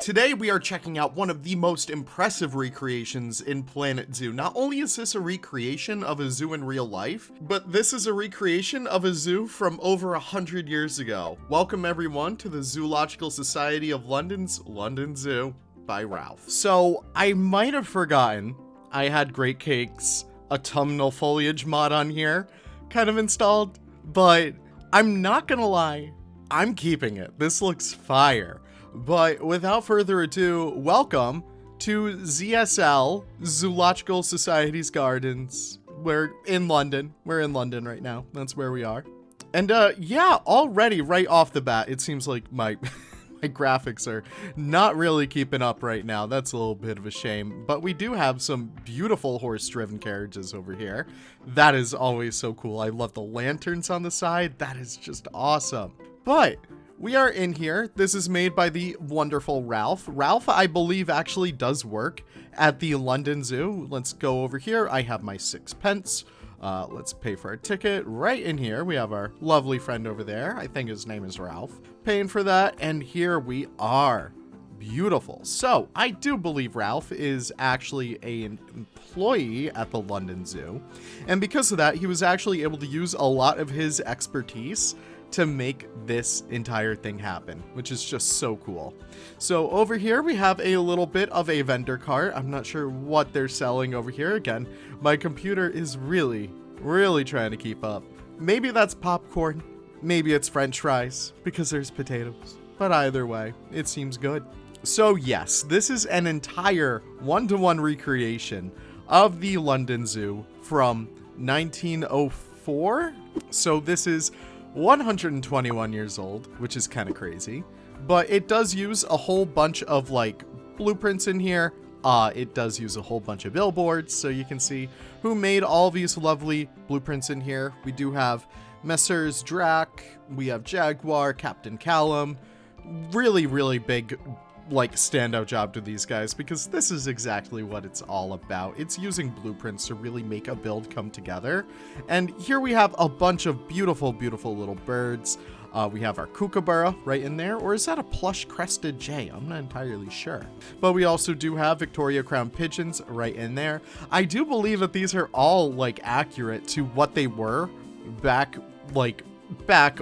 Today we are checking out one of the most impressive recreations in Planet Zoo. Not only is this a recreation of a zoo in real life, but this is a recreation of a zoo from over 100 years ago. Welcome everyone to the Zoological Society of London's London Zoo by Ralph. So I might have forgotten I had Great Cake's autumnal foliage mod on here kind of installed, but I'm not gonna lie, I'm keeping it. This looks fire. But without further ado, welcome to ZSL, Zoological Society's Gardens. We're in London. We're in London right now. That's where we are. And yeah, already right off the bat, it seems like my graphics are not really keeping up right now. That's a little bit of a shame. But we do have some beautiful horse-driven carriages over here. That is always so cool. I love the lanterns on the side. That is just awesome. But we are in here. This is made by the wonderful Ralph. Ralph, I believe, actually does work at the London Zoo. Let's go over here. I have my 6 pence. Let's pay for our ticket. Right in here, we have our lovely friend over there. I think his name is Ralph. Paying for that, and here we are. Beautiful. So, I do believe Ralph is actually an employee at the London Zoo. And because of that, he was actually able to use a lot of his expertise to make this entire thing happen, which is just so cool. So over here we have a little bit of a vendor cart. I'm not sure what they're selling over here. Again, my computer is really trying to keep up. Maybe that's popcorn, maybe it's french fries, because there's potatoes. But either way, it seems good. So yes, this is an entire one-to-one recreation of the London Zoo from 1904. So this is 121 years old, which is kind of crazy, but it does use a whole bunch of like blueprints in here. It does use a whole bunch of billboards, so you can see who made all these lovely blueprints in here. We do have Messrs. Drac, we have Jaguar, Captain Callum. Really big like standout job to these guys, because this is exactly what it's all about. It's using blueprints to really make a build come together. And here we have a bunch of beautiful little birds. We have our kookaburra right in there, or is that a plush crested jay? I'm not entirely sure. But we also do have Victoria Crown pigeons right in there. I do believe that these are all like accurate to what they were back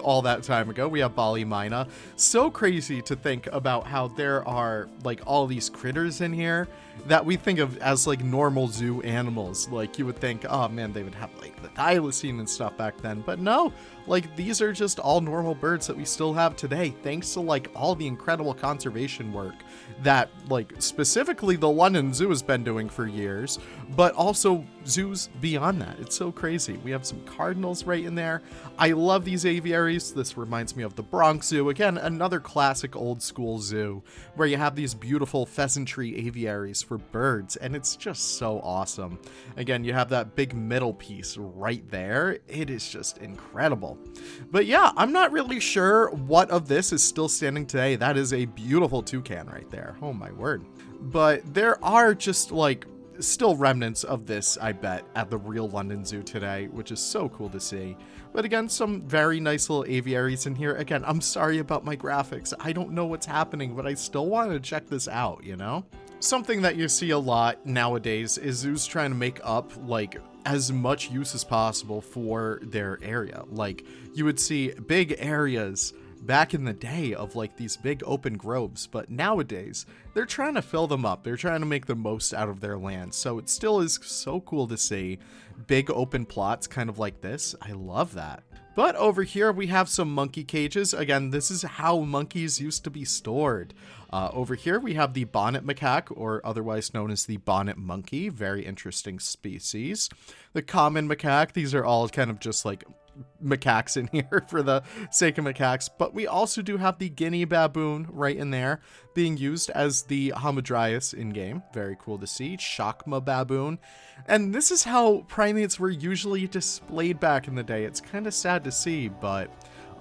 all that time ago. We have Bali Mina. So crazy to think about how there are like all these critters in here that we think of as like normal zoo animals. Like you would think, oh man, they would have like the thylacine and stuff back then, but no, like these are just all normal birds that we still have today, thanks to like all the incredible conservation work that like specifically the London Zoo has been doing for years, but also zoos beyond that. It's so crazy. We have some cardinals right in there. I love these aviaries. This reminds me of the Bronx Zoo. Again, another classic old school zoo where you have these beautiful pheasantry aviaries for birds, and it's just so awesome. Again, you have that big middle piece right there. It is just incredible. But yeah, I'm not really sure what of this is still standing today. That is a beautiful toucan right there. Oh my word. But there are just like still remnants of this, I bet, at the real London Zoo today, which is so cool to see. But again, some very nice little aviaries in here. Again, I'm sorry about my graphics. I don't know what's happening, but I still want to check this out, you know? Something that you see a lot nowadays is zoos trying to make up like as much use as possible for their area. Like you would see big areas back in the day of like these big open groves, but nowadays they're trying to fill them up. They're trying to make the most out of their land. So it still is so cool to see big open plots kind of like this. I love that. But over here we have some monkey cages. Again, this is how monkeys used to be stored. Over here we have the bonnet macaque, or otherwise known as the bonnet monkey. Very interesting species. The common macaque, these are all kind of just like macaques in here for the sake of macaques, but we also do have the Guinea baboon right in there being used as the Hamadryas in game. Very cool to see. Chacma baboon. And this is how primates were usually displayed back in the day. It's kind of sad to see, but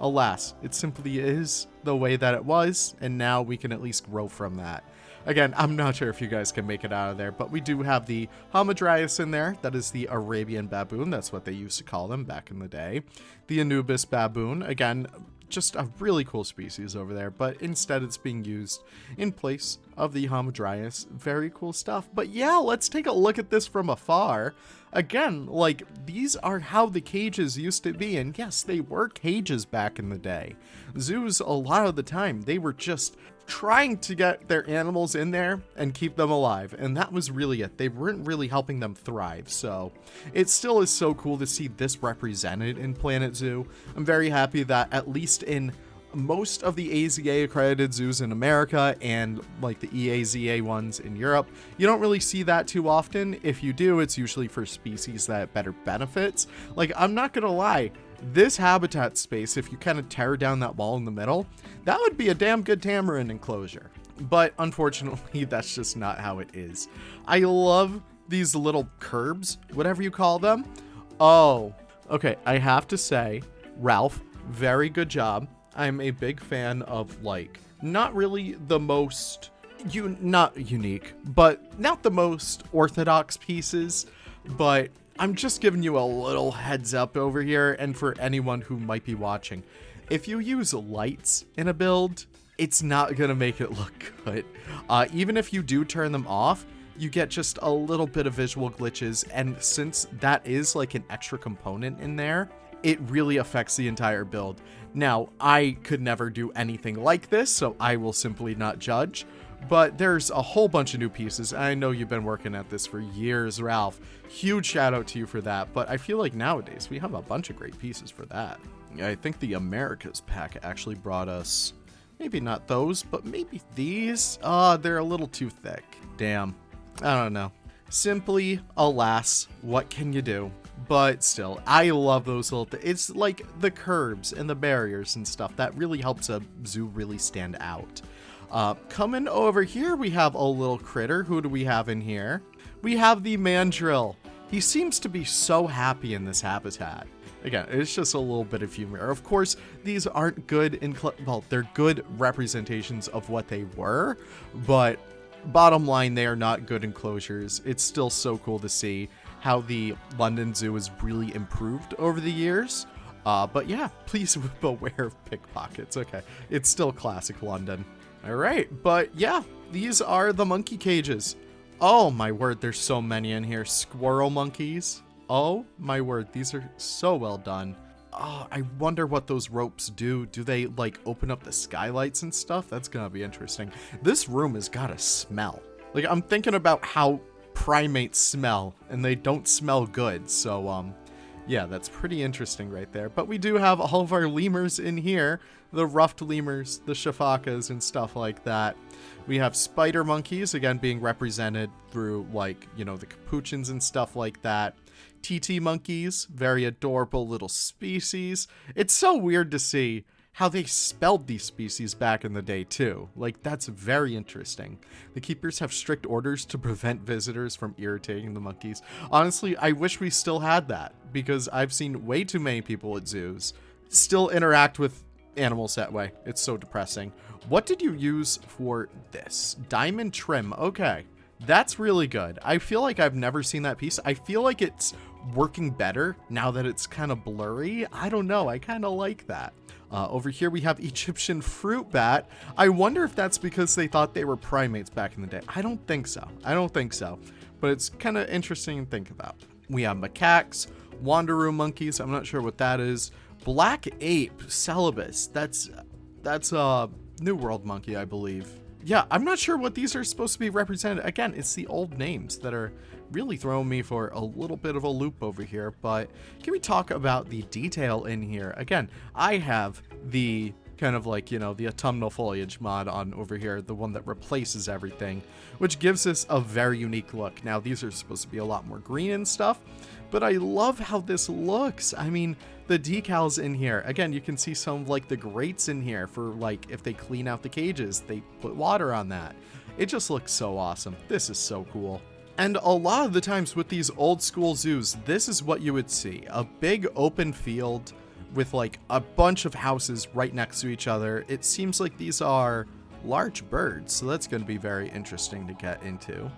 alas, it simply is the way that it was, and now we can at least grow from that. Again, I'm not sure if you guys can make it out of there, but we do have the Hamadryas in there. That is the Arabian baboon. That's what they used to call them back in the day. The Anubis baboon. Again, just a really cool species over there, but instead it's being used in place of the Hamadryas. Very cool stuff. But yeah, let's take a look at this from afar. Again, like, these are how the cages used to be, and yes, they were cages back in the day. Zoos, a lot of the time, they were just trying to get their animals in there and keep them alive, and that was really it. They weren't really helping them thrive, so it still is so cool to see this represented in Planet Zoo. I'm very happy that at least in most of the AZA accredited zoos in America and like the EAZA ones in Europe, you don't really see that too often. If you do, it's usually for species that better benefits. Like, I'm not gonna lie, this habitat space, if you kind of tear down that wall in the middle, that would be a damn good tamarin enclosure. But unfortunately, that's just not how it is. I love these little curbs, whatever you call them. Oh, okay, I have to say, Ralph, very good job. I'm a big fan of, like, not really the most, not unique, but not the most orthodox pieces, but I'm just giving you a little heads up over here, and for anyone who might be watching, if you use lights in a build, it's not gonna make it look good. Even if you do turn them off, you get just a little bit of visual glitches, and since that is like an extra component in there, it really affects the entire build. Now, I could never do anything like this, so I will simply not judge, but there's a whole bunch of new pieces. I know you've been working at this for years, Ralph. Huge shout out to you for that, but I feel like nowadays we have a bunch of great pieces for that. I think the Americas pack actually brought us, maybe not those, but maybe these. They're a little too thick. Damn. I don't know. Simply, alas, what can you do? But still, I love those little it's like the curbs and the barriers and stuff that really helps a zoo really stand out. Coming over here, we have a little critter. Who do we have in here? We have the mandrill. He seems to be so happy in this habitat. Again, it's just a little bit of humor. Of course, these aren't good well, they're good representations of what they were, but bottom line, they are not good enclosures. It's still so cool to see how the London Zoo has really improved over the years. But yeah, please beware of pickpockets. Okay, it's still classic London. All right, but yeah, these are the monkey cages. Oh my word, there's so many in here. Squirrel monkeys. Oh my word, these are so well done. Oh, I wonder what those ropes do. Do they like open up the skylights and stuff? That's gonna be interesting. This room has got a smell. Like, I'm thinking about how primates smell, and they don't smell good. So yeah, that's pretty interesting right there. But we do have all of our lemurs in here, the ruffed lemurs, the shafakas, and stuff like that. We have spider monkeys, again, being represented through, like, you know, the capuchins and stuff like that. TT monkeys, very adorable little species. It's so weird to see how they spelled these species back in the day too. Like, that's very interesting. The keepers have strict orders to prevent visitors from irritating the monkeys. Honestly, I wish we still had that, because I've seen way too many people at zoos still interact with animals that way. It's so depressing. What did you use for this? Diamond trim. Okay, that's really good. I feel like I've never seen that piece. I feel like it's working better now that it's kind of blurry. I don't know. I kind of like that. Over here we have Egyptian fruit bat. I wonder if that's because they thought they were primates back in the day. I don't think so. I don't think so. But it's kind of interesting to think about. We have macaques, wanderoo monkeys. I'm not sure what that is. Black ape, celibus. That's a New World monkey, I believe. Yeah, I'm not sure what these are supposed to be represented. Again, it's the old names that are really throwing me for a little bit of a loop over here. But can we talk about the detail in here? Again, I have the kind of like, you know, the autumnal foliage mod on over here, the one that replaces everything, which gives us a very unique look. Now, these are supposed to be a lot more green and stuff, but I love how this looks. I mean, the decals in here, again, you can see some of like the grates in here for like if they clean out the cages, they put water on that. It just looks so awesome. This is so cool. And a lot of the times with these old school zoos, this is what you would see. A big open field with like a bunch of houses right next to each other. It seems like these are large birds, so that's going to be very interesting to get into.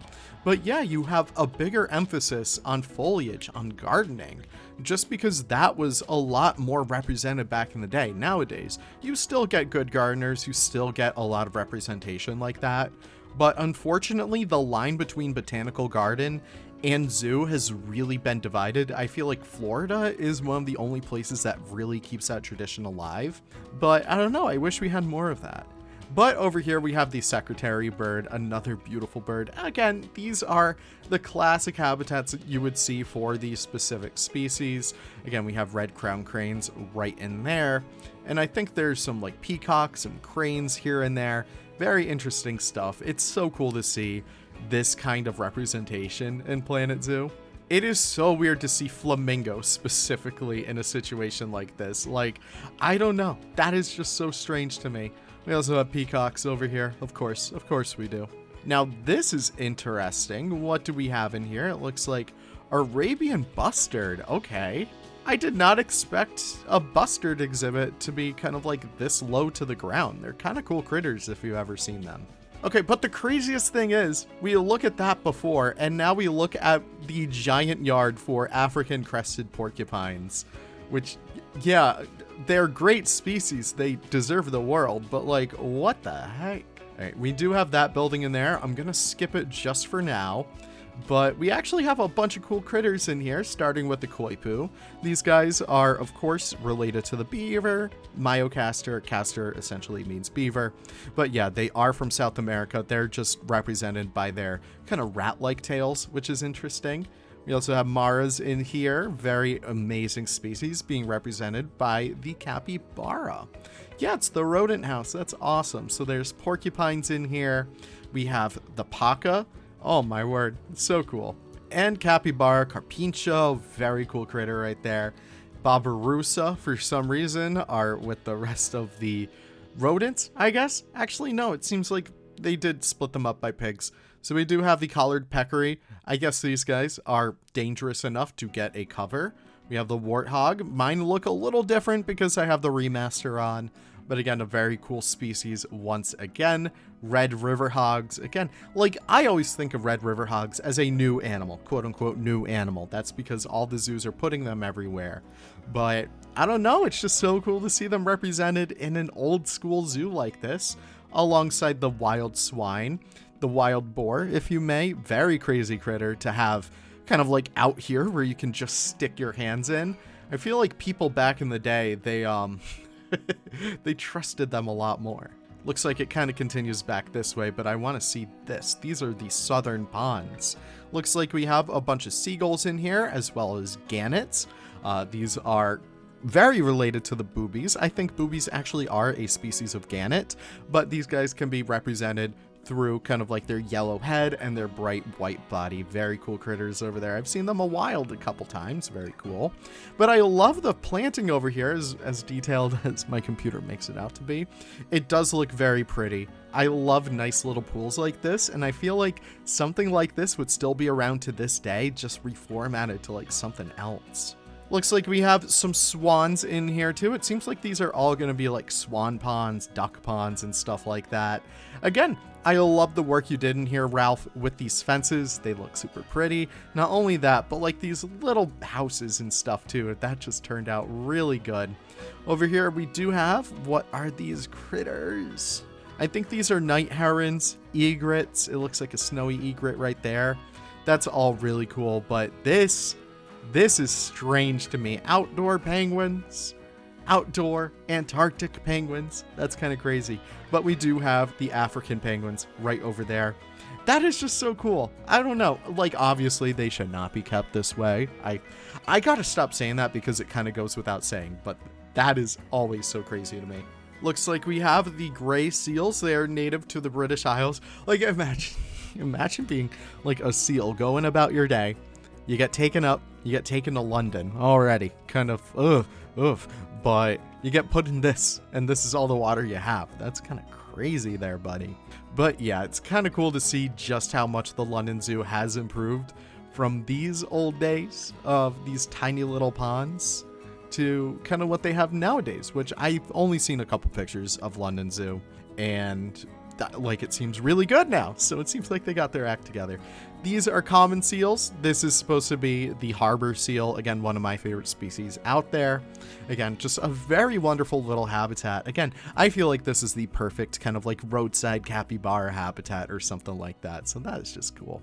But yeah, you have a bigger emphasis on foliage, on gardening, just because that was a lot more represented back in the day. Nowadays, you still get good gardeners, you still get a lot of representation like that, But unfortunately, the line between botanical garden and zoo has really been divided. I feel like Florida is one of the only places that really keeps that tradition alive. But I don't know, I wish we had more of that. But over here we have the secretary bird, another beautiful bird. Again, these are the classic habitats that you would see for these specific species. Again, we have red crown cranes right in there. And I think there's some like peacocks and cranes here and there. Very interesting stuff. It's so cool to see this kind of representation in Planet Zoo. It is so weird to see flamingos specifically in a situation like this. Like, I don't know. That is just so strange to me. We also have peacocks over here. Of course we do. Now, this is interesting. What do we have in here? It looks like Arabian bustard. Okay. I did not expect a bustard exhibit to be kind of like this low to the ground. They're kind of cool critters if you've ever seen them. Okay, but the craziest thing is, we look at that before, and now we look at the giant yard for African crested porcupines, which, yeah, they're great species. They deserve the world, but like, what the heck? All right, we do have that building in there. I'm gonna skip it just for now. But we actually have a bunch of cool critters in here, starting with the koipu. These guys are, of course, related to the beaver. Myocaster, castor essentially means beaver. But yeah, they are from South America. They're just represented by their kind of rat-like tails, which is interesting. We also have maras in here, very amazing species, being represented by the capybara. Yeah, it's the rodent house. That's awesome. So there's porcupines in here. We have the paca. Oh my word, it's so cool. And capybara, carpincho, very cool critter right there. Babirusa, for some reason, are with the rest of the rodents, I guess. Actually, no, it seems like they did split them up by pigs. So we do have the collared peccary. I guess these guys are dangerous enough to get a cover. We have the warthog. Mine look a little different because I have the remaster on. But again, a very cool species once again. Red river hogs. Again, like, I always think of red river hogs as a new animal, quote unquote new animal. That's because all the zoos are putting them everywhere. But I don't know, it's just so cool to see them represented in an old school zoo like this, alongside the wild swine, the wild boar, if you may. Very crazy critter to have kind of like out here where you can just stick your hands in. I feel like people back in the day, they they trusted them a lot more. Looks like it kind of continues back this way, but I want to see this. These are the southern ponds. Looks like we have a bunch of seagulls in here, as well as gannets. These are very related to the boobies. I think boobies actually are a species of gannet, but these guys can be represented through kind of like their yellow head and their bright white body. Very cool critters over there. I've seen them a wild a couple times. Very cool. But I love the planting over here, as detailed as my computer makes it out to be. It does look very pretty. I love nice little pools like this, and I feel like something like this would still be around to this day, just reformatted to like something else. Looks like we have some swans in here too. It seems like these are all going to be like swan ponds, duck ponds, and stuff like that. Again, I love the work you did in here, Ralph, with these fences. They look super pretty. Not only that, but like these little houses and stuff too. That just turned out really good. Over here, we do have, what are these critters? I think these are night herons, egrets. It looks like a snowy egret right there. That's all really cool, but this is strange to me. Outdoor penguins, outdoor Antarctic penguins. That's kind of crazy. But we do have the African penguins right over there. That is just so cool. I don't know. Like, obviously, they should not be kept this way. I gotta stop saying that because it kind of goes without saying, but that is always so crazy to me. Looks like we have the gray seals. They are native to the British Isles. Like, imagine being like a seal going about your day. You get taken up, you get taken to London already, kind of, but you get put in this, and this is all the water you have. That's kind of crazy there, buddy. But yeah, it's kind of cool to see just how much the London Zoo has improved from these old days of these tiny little ponds to kind of what they have nowadays, which I've only seen a couple pictures of London Zoo, and like, it seems really good now. So it seems like they got their act together. These are common seals. This is supposed to be the harbor seal. Again, one of my favorite species out there. Again, just a very wonderful little habitat. Again, I feel like this is the perfect kind of like roadside capybara habitat or something like that. So that is just cool.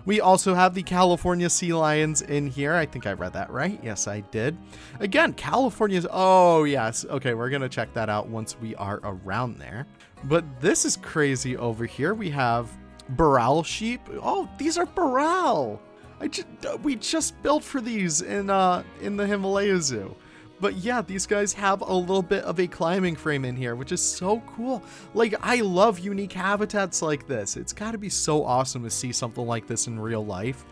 We also have the California sea lions in here. I think I read that right. Yes, I did. Again, California's, oh yes. Okay, we're going to check that out once we are around there. But this is crazy over here. We have Burrell sheep. Oh, these are Burrell. We just built for these in the Himalaya Zoo. But yeah, these guys have a little bit of a climbing frame in here, which is so cool. Like, I love unique habitats like this. It's got to be so awesome to see something like this in real life.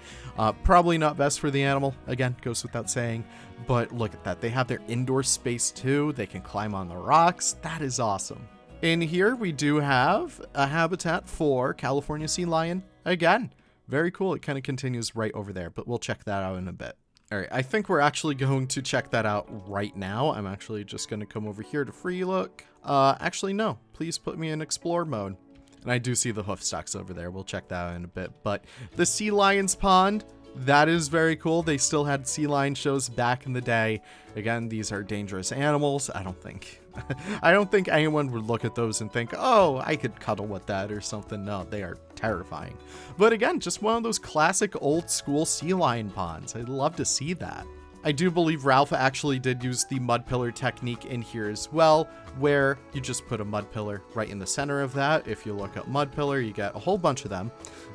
Probably not best for the animal. Again, goes without saying. But look at that. They have their indoor space too. They can climb on the rocks. That is awesome. In here, we do have a habitat for California sea lion. Again, very cool. It kind of continues right over there, but we'll check that out in a bit. All right, I think we're actually going to check that out right now. I'm actually just going to come over here to free look. Actually, no, please put me in explore mode. And I do see the Hoofstocks over there. We'll check that out in a bit. But the sea lions pond, that is very cool. They still had sea lion shows back in the day. Again, these are dangerous animals. I don't think anyone would look at those and think, oh, I could cuddle with that or something. No, they are terrifying. But again, just one of those classic old school sea lion ponds. I'd love to see that. I do believe Ralph actually did use the mud pillar technique in here as well, where you just put a mud pillar right in the center of that. If you look up mud pillar, you get a whole bunch of them,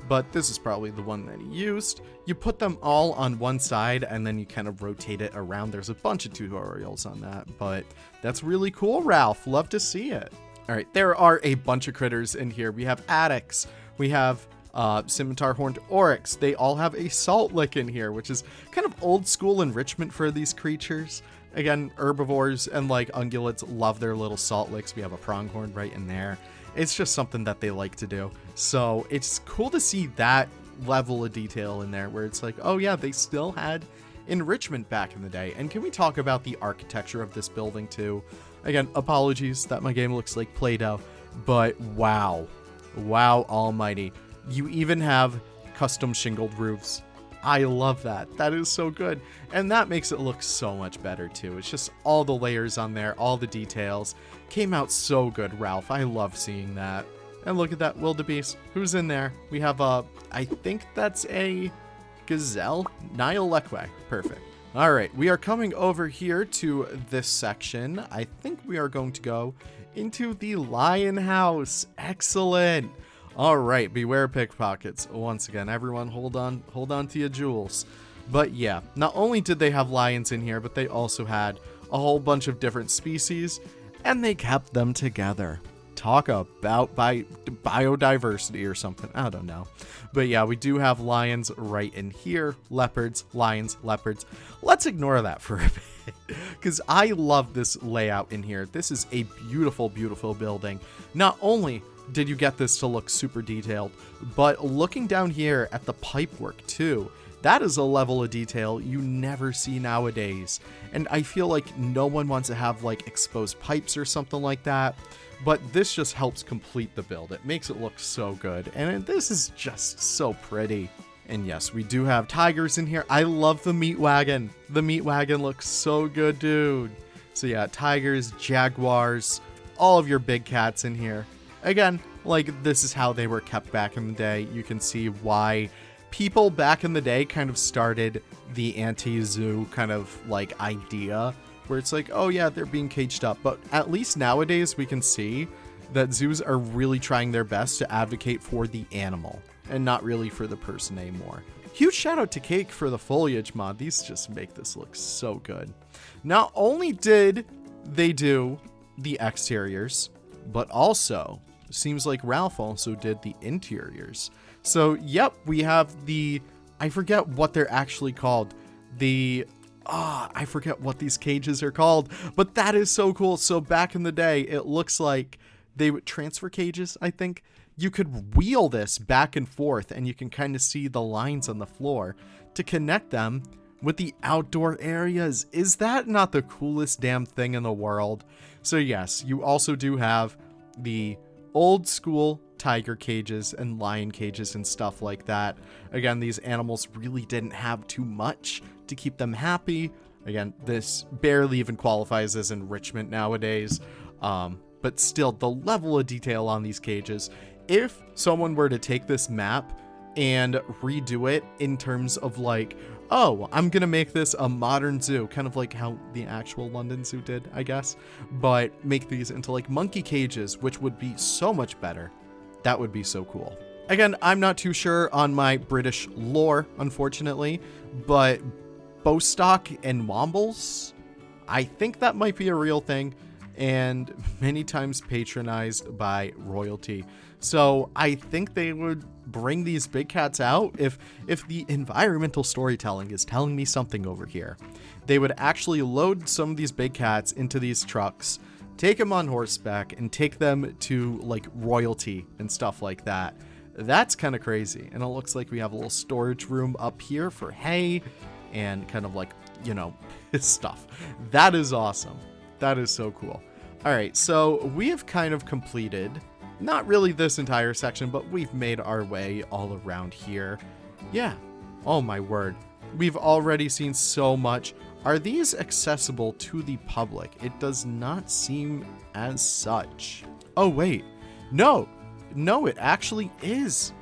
but this is probably the one that he used. You put them all on one side and then you kind of rotate it around. There's a bunch of tutorials on that, but that's really cool, Ralph. Love to see it. All right, there are a bunch of critters in here. We have addax, we have scimitar horned oryx. They all have a salt lick in here, which is kind of old school enrichment for these creatures. Again, herbivores and like ungulates love their little salt licks. We have a pronghorn right in there. It's just something that they like to do. So it's cool to see that level of detail in there where it's like, oh yeah, they still had enrichment back in the day. And can we talk about the architecture of this building too? Again, apologies that my game looks like Play-Doh, but wow almighty. You even have custom shingled roofs. I love that. That is so good. And that makes it look so much better too. It's just all the layers on there, all the details. Came out so good, Ralph. I love seeing that. And look at that wildebeest. Who's in there? We have I think that's a gazelle. Nile Lekwe. Perfect. All right, we are coming over here to this section. I think we are going to go into the lion house. Excellent. All right, beware pickpockets. Once again, everyone hold on to your jewels. But yeah, not only did they have lions in here, but they also had a whole bunch of different species, and they kept them together. Talk about biodiversity or something. I don't know. But yeah, we do have lions right in here. Leopards, lions, leopards. Let's ignore that for a bit, because I love this layout in here. This is a beautiful, beautiful building. Not only did you get this to look super detailed, but looking down here at the pipework too, that is a level of detail you never see nowadays. And I feel like no one wants to have like exposed pipes or something like that, but this just helps complete the build. It makes it look so good, and this is just so pretty. And yes, we do have tigers in here. I love the meat wagon. The meat wagon looks so good, dude. So yeah, tigers, jaguars, all of your big cats in here. Again, like, this is how they were kept back in the day. You can see why people back in the day kind of started the anti-zoo kind of like idea, where it's like, oh yeah, they're being caged up. But at least nowadays we can see that zoos are really trying their best to advocate for the animal and not really for the person anymore. Huge shout out to Cake for the foliage mod. These just make this look so good. Not only did they do the exteriors, but also seems like Ralph also did the interiors. So yep, we have the, I forget what they're actually called. I forget what these cages are called, but that is so cool. So back in the day, it looks like they would transfer cages, I think. You could wheel this back and forth and you can kind of see the lines on the floor to connect them with the outdoor areas. Is that not the coolest damn thing in the world? So yes, you also do have the old school tiger cages and lion cages and stuff like that. Again, these animals really didn't have too much to keep them happy. Again, this barely even qualifies as enrichment nowadays. But still, the level of detail on these cages, if someone were to take this map and redo it in terms of like, oh, I'm gonna make this a modern zoo, kind of like how the actual London Zoo did, I guess, but make these into like monkey cages, which would be so much better. That would be so cool. Again, I'm not too sure on my British lore, unfortunately, but Hoofstock and wombles, I think that might be a real thing, and many times patronized by royalty. So I think they would bring these big cats out if the environmental storytelling is telling me something over here. They would actually load some of these big cats into these trucks, take them on horseback, and take them to like royalty and stuff like that. That's kind of crazy. And it looks like we have a little storage room up here for hay and kind of like, you know, stuff. That is awesome. That is so cool. All right, so we have kind of completed, not really this entire section, but we've made our way all around here. Yeah. Oh my word. We've already seen so much. Are these accessible to the public? It does not seem as such. Oh, wait. No, it actually is.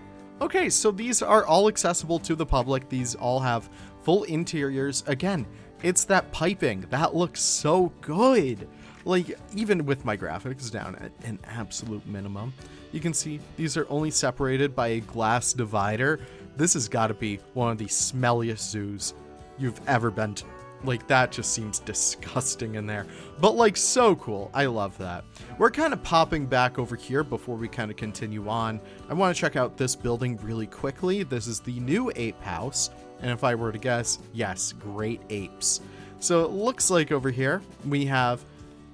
Okay, so these are all accessible to the public. These all have full interiors. Again, it's that piping. That looks so good. Like, even with my graphics down at an absolute minimum, you can see these are only separated by a glass divider. This has got to be one of the smelliest zoos you've ever been to. Like, that just seems disgusting in there. But, like, so cool. I love that. We're kind of popping back over here before we kind of continue on. I want to check out this building really quickly. This is the new ape house. And if I were to guess, yes, great apes. So it looks like over here we have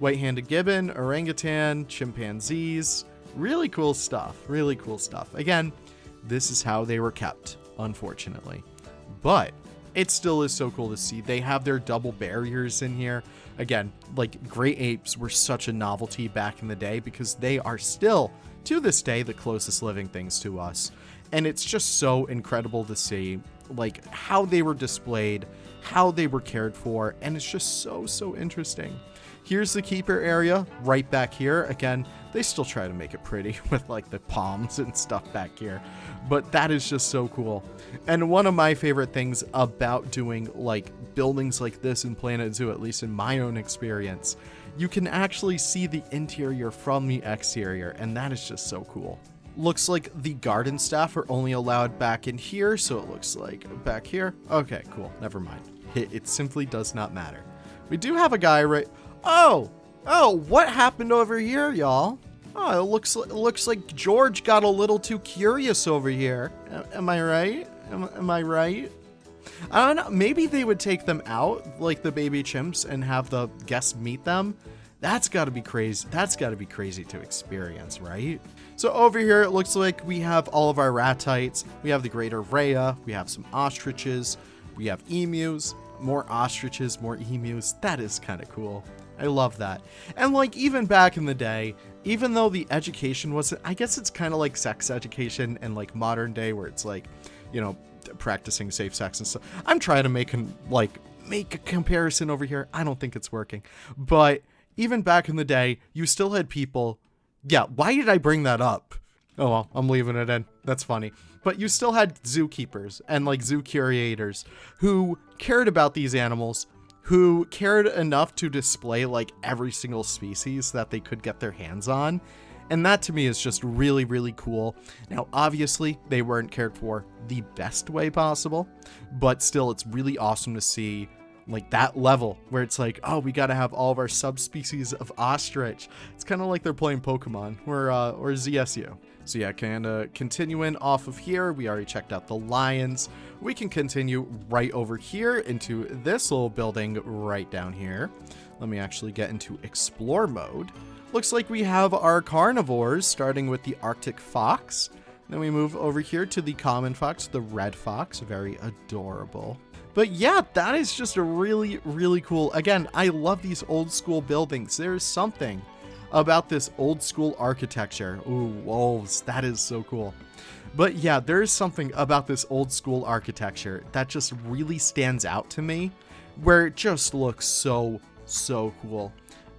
white-handed gibbon, orangutan, chimpanzees. Really cool stuff. Really cool stuff. Again, this is how they were kept, unfortunately. But it still is so cool to see. They have their double barriers in here. Again, like, great apes were such a novelty back in the day because they are still, to this day, the closest living things to us. And it's just so incredible to see, like, how they were displayed, how they were cared for, and it's just so interesting. Here's the keeper area right back here. Again, they still try to make it pretty with like the palms and stuff back here, but that is just so cool. And one of my favorite things about doing like buildings like this in Planet Zoo, at least in my own experience, you can actually see the interior from the exterior, and that is just so cool. Looks like the garden staff are only allowed back in here, so it looks like back here. Okay, cool. Never mind. It simply does not matter. We do have a guy right... Oh, what happened over here, y'all? Oh, it looks like George got a little too curious over here. Am I right? Am I right? I don't know. Maybe they would take them out, like the baby chimps, and have the guests meet them. That's got to be crazy. That's got to be crazy to experience, right? So over here, it looks like we have all of our ratites. We have the greater rhea. We have some ostriches. We have emus. More ostriches, more emus. That is kind of cool. I love that. And like, even back in the day, even though the education wasn't, I guess it's kind of like sex education and like modern day where it's like, you know, practicing safe sex and stuff. I'm trying to make a comparison over here. I don't think it's working. But even back in the day, you still had people. Yeah, why did I bring that up? Oh, well, I'm leaving it in. That's funny. But you still had zookeepers and like zoo curators who cared about these animals, who cared enough to display like every single species that they could get their hands on. And that to me is just really cool. Now, obviously, they weren't cared for the best way possible, but still, it's really awesome to see like that level where it's like, oh, we got to have all of our subspecies of ostrich. It's kind of like they're playing Pokemon or ZSU. So yeah, kind of continuing off of here, we already checked out the lions. We can continue right over here into this little building right down here. Let me actually get into explore mode. Looks like we have our carnivores, starting with the Arctic fox. Then we move over here to the common fox, the red fox, very adorable. But yeah, that is just a really cool. Again, I love these old school buildings. There's something about this old school architecture. Ooh, wolves, that is so cool. But yeah, there is something about this old school architecture that just really stands out to me, where it just looks so cool.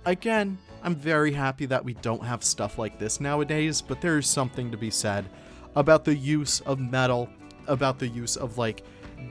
Again, I'm very happy that we don't have stuff like this nowadays, but there is something to be said about the use of metal, about the use of like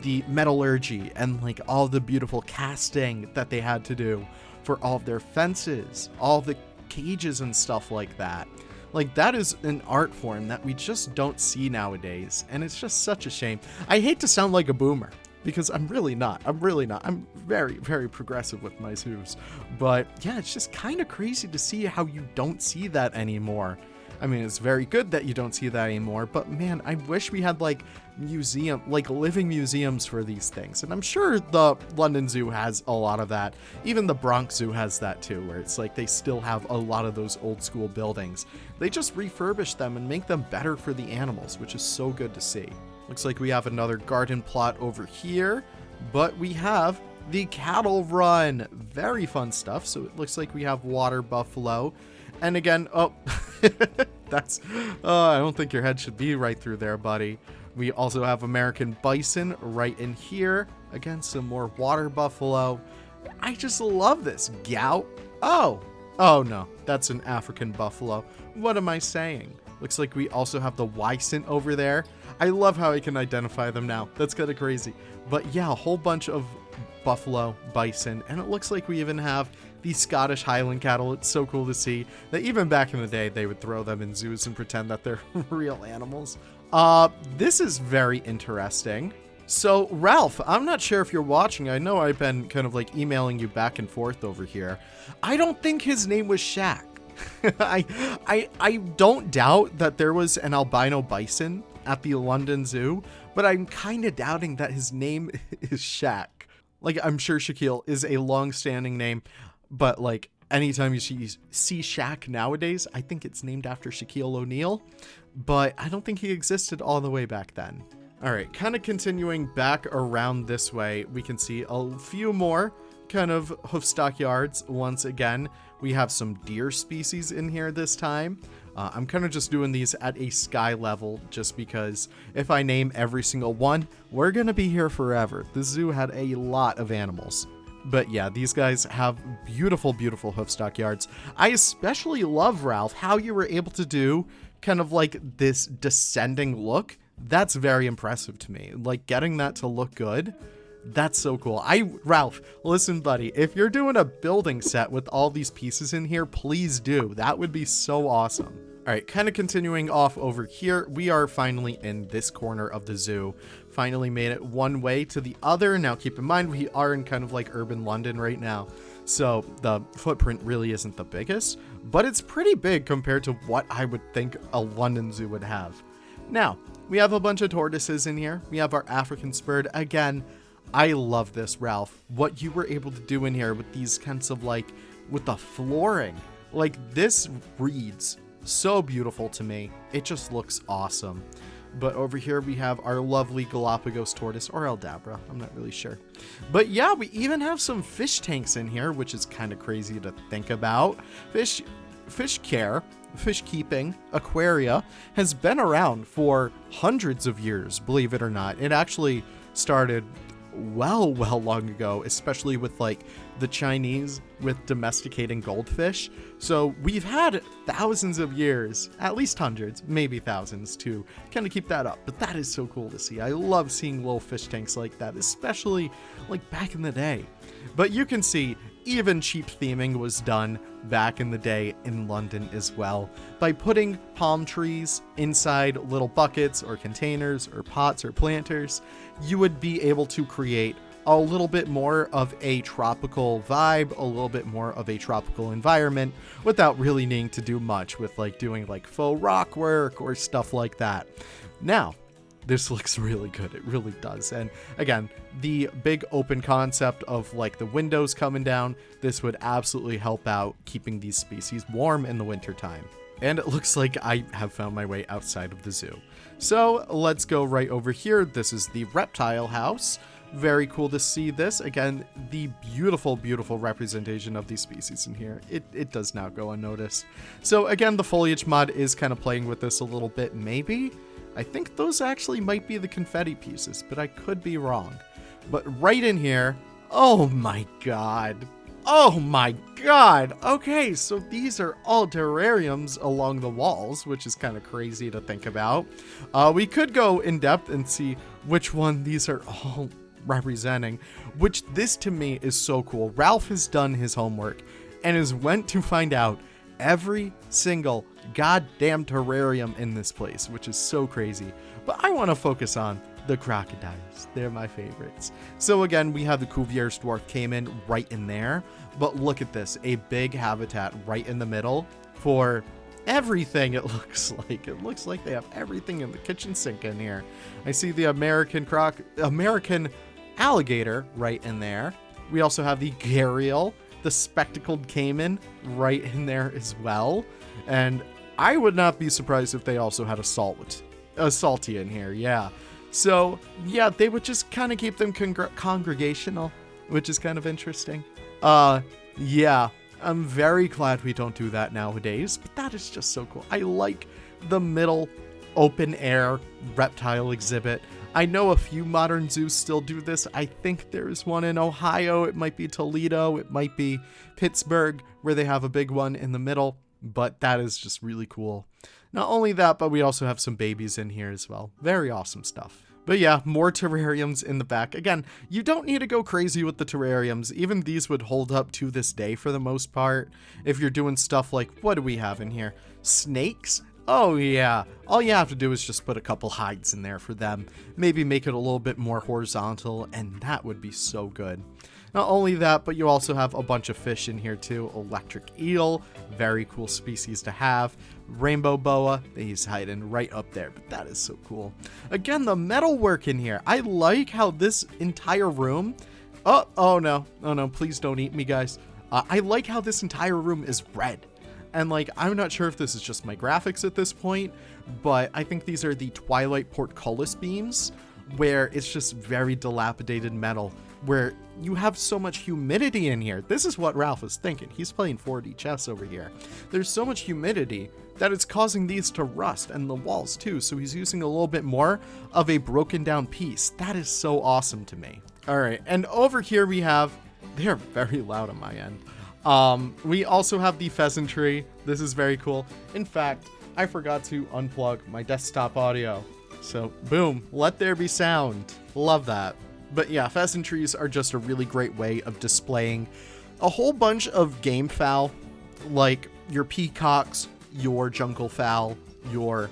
the metallurgy and like all the beautiful casting that they had to do for all of their fences, all the cages and stuff like that. Like, that is an art form that we just don't see nowadays, and it's just such a shame. I hate to sound like a boomer, because I'm really not. I'm very progressive with my zoos. But yeah, it's just kind of crazy to see how you don't see that anymore. I mean, it's very good that you don't see that anymore, but man, I wish we had like living museums for these things. And I'm sure the London Zoo has a lot of that. Even the Bronx Zoo has that too, where it's like they still have a lot of those old school buildings. They just refurbish them and make them better for the animals, which is so good to see. Looks like we have another garden plot over here, but we have the cattle run. Very fun stuff. So it looks like we have water buffalo. And again, oh, that's, I don't think your head should be right through there, buddy. We also have American bison right in here. Again, some more water buffalo. I just love this. Gout. Oh no, that's an African buffalo. What am I saying? Looks like we also have the Wisent over there. I love how I can identify them now. That's kind of crazy. But yeah, a whole bunch of buffalo, bison, and it looks like we even have the Scottish Highland cattle. It's so cool to see that even back in the day, they would throw them in zoos and pretend that they're real animals. This is very interesting. So Ralph, I'm not sure if you're watching. I know I've been kind of like emailing you back and forth over here. I don't think his name was Shaq. I don't doubt that there was an albino bison at the London Zoo, but I'm kind of doubting that his name is Shaq. Like, I'm sure Shaquille is a long-standing name, but like anytime you see Shaq nowadays, I think it's named after Shaquille O'Neal, but I don't think he existed all the way back then. All right, kind of continuing back around this way, we can see a few more kind of Hoofstock yards. Once again, we have some deer species in here this time. I'm kind of just doing these at a sky level just because if I name every single one, we're going to be here forever. The zoo had a lot of animals. But yeah, these guys have beautiful Hoofstock yards. I especially love, Ralph, how you were able to do kind of like this descending look. That's very impressive to me. Like, getting that to look good, that's so cool. Ralph, listen, buddy, if you're doing a building set with all these pieces in here, please do. That would be so awesome. All right, kind of continuing off over here, we are finally in this corner of the zoo. Finally made it one way to the other. Now, keep in mind, we are in kind of like urban London right now, so the footprint really isn't the biggest, but it's pretty big compared to what I would think a London zoo would have. Now, we have a bunch of tortoises in here. We have our African spurred. Again, I love this, Ralph. What you were able to do in here with these kinds of like, with the flooring, like this reads so beautiful to me. It just looks awesome. But over here we have our lovely Galapagos tortoise, or Aldabra, I'm not really sure. But yeah, we even have some fish tanks in here, which is kind of crazy to think about. Fish keeping, aquaria, has been around for hundreds of years, believe it or not. It actually started well long ago, especially with like the Chinese with domesticating goldfish. So we've had thousands of years, at least hundreds, maybe thousands, to kind of keep that up. But that is so cool to see. I love seeing little fish tanks like that, especially like back in the day. But you can see even cheap theming was done back in the day in London as well, by putting palm trees inside little buckets or containers or pots or planters. You would be able to create a little bit more of a tropical vibe, a little bit more of a tropical environment without really needing to do much with like doing like faux rock work or stuff like that. Now, this looks really good. It really does. And again, the big open concept of like the windows coming down, this would absolutely help out keeping these species warm in the wintertime. And it looks like I have found my way outside of the zoo. So let's go right over here. This is the reptile house. Very cool to see this. Again, the beautiful, beautiful representation of these species in here. It does not go unnoticed. So again, the foliage mod is kind of playing with this a little bit, maybe. I think those actually might be the confetti pieces, but I could be wrong. But right in here, oh my god. Oh my god. Okay, so these are all terrariums along the walls, which is kind of crazy to think about. We could go in depth and see which one these are all representing, which this to me is so cool. Ralph has done his homework and has went to find out every single goddamn terrarium in this place, which is so crazy. But I want to focus on the crocodiles. They're my favorites. So again, we have the Cuvier's dwarf caiman right in there, but look at this, a big habitat right in the middle for everything. It looks like they have everything in the kitchen sink in here. I see the American alligator right in there. We also have the gharial, the spectacled caiman right in there as well. And I would not be surprised if they also had a salty in here. Yeah. So yeah, they would just kind of keep them congregational, which is kind of interesting. Yeah, I'm very glad we don't do that nowadays, but that is just so cool. I like the middle open air reptile exhibit. I know a few modern zoos still do this. I think there's one in Ohio. It might be Toledo. It might be Pittsburgh, where they have a big one in the middle. But that is just really cool. Not only that, but we also have some babies in here as well. Very awesome stuff. But yeah, more terrariums in the back. Again, you don't need to go crazy with the terrariums. Even these would hold up to this day for the most part. If you're doing stuff like, what do we have in here? Snakes? Oh yeah, all you have to do is just put a couple hides in there for them. Maybe make it a little bit more horizontal, and that would be so good. Not only that, but you also have a bunch of fish in here too. Electric eel, very cool species to have. Rainbow boa, he's hiding right up there, but that is so cool. Again, the metal work in here. I like how this entire room... Oh no, please don't eat me, guys. I like how this entire room is red. And like, I'm not sure if this is just my graphics at this point, but I think these are the Twilight portcullis beams, where it's just very dilapidated metal, where you have so much humidity in here. This is what Ralph is thinking. He's playing 4D chess over here. There's so much humidity that it's causing these to rust, and the walls too, so he's using a little bit more of a broken down piece. That is so awesome to me. All right, and over here we have, they are very loud on my end. We also have the Pheasantry. This is very cool. In fact, I forgot to unplug my desktop audio. So boom, let there be sound. Love that. But yeah, Pheasantries are just a really great way of displaying a whole bunch of game fowl, like your peacocks, your jungle fowl, your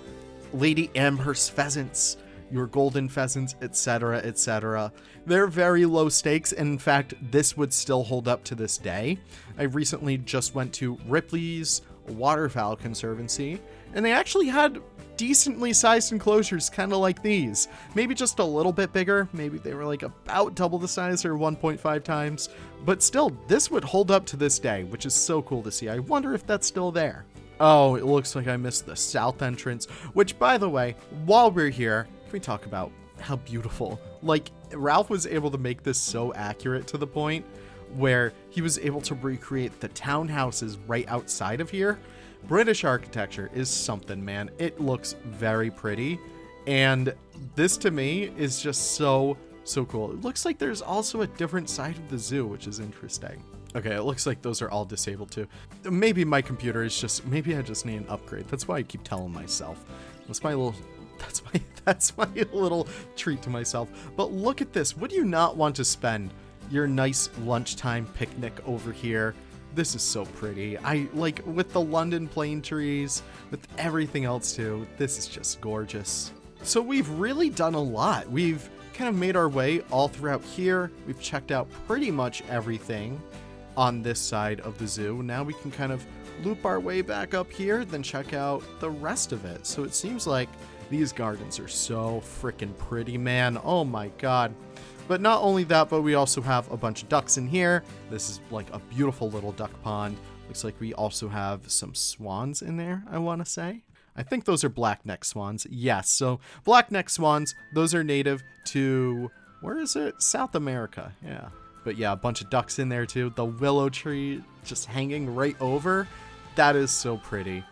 Lady Amherst pheasants, your golden pheasants, etc., etc. They're very low stakes, and in fact, this would still hold up to this day. I recently just went to Ripley's Waterfowl Conservancy, and they actually had decently sized enclosures, kind of like these. Maybe just a little bit bigger. Maybe they were like about double the size or 1.5 times. But still, this would hold up to this day, which is so cool to see. I wonder if that's still there. Oh, it looks like I missed the south entrance, which, by the way, while we're here, can we talk about how beautiful? Like, Ralph was able to make this so accurate to the point where he was able to recreate the townhouses right outside of here. British architecture is something, man. It looks very pretty, and this to me is just so cool. It looks like there's also a different side of the zoo, which is interesting. Okay, it looks like those are all disabled too. Maybe my computer is just, maybe I just need an upgrade. That's why I keep telling myself. That's my little treat to myself. But look at this. Would you not want to spend your nice lunchtime picnic over here? This is so pretty. I like, with the London plane trees, with everything else too. This is just gorgeous. So we've really done a lot. We've kind of made our way all throughout here. We've checked out pretty much everything on this side of the zoo. Now we can kind of loop our way back up here, then check out the rest of it. So it seems like these gardens are so freaking pretty, man. Oh my god. But not only that, but we also have a bunch of ducks in here. This is like a beautiful little duck pond. Looks like we also have some swans in there, I want to say. I think those are black-necked swans. Yes, so black-necked swans, those are native to Where is it? South America. Yeah. But yeah, a bunch of ducks in there too. The willow tree just hanging right over. That is so pretty.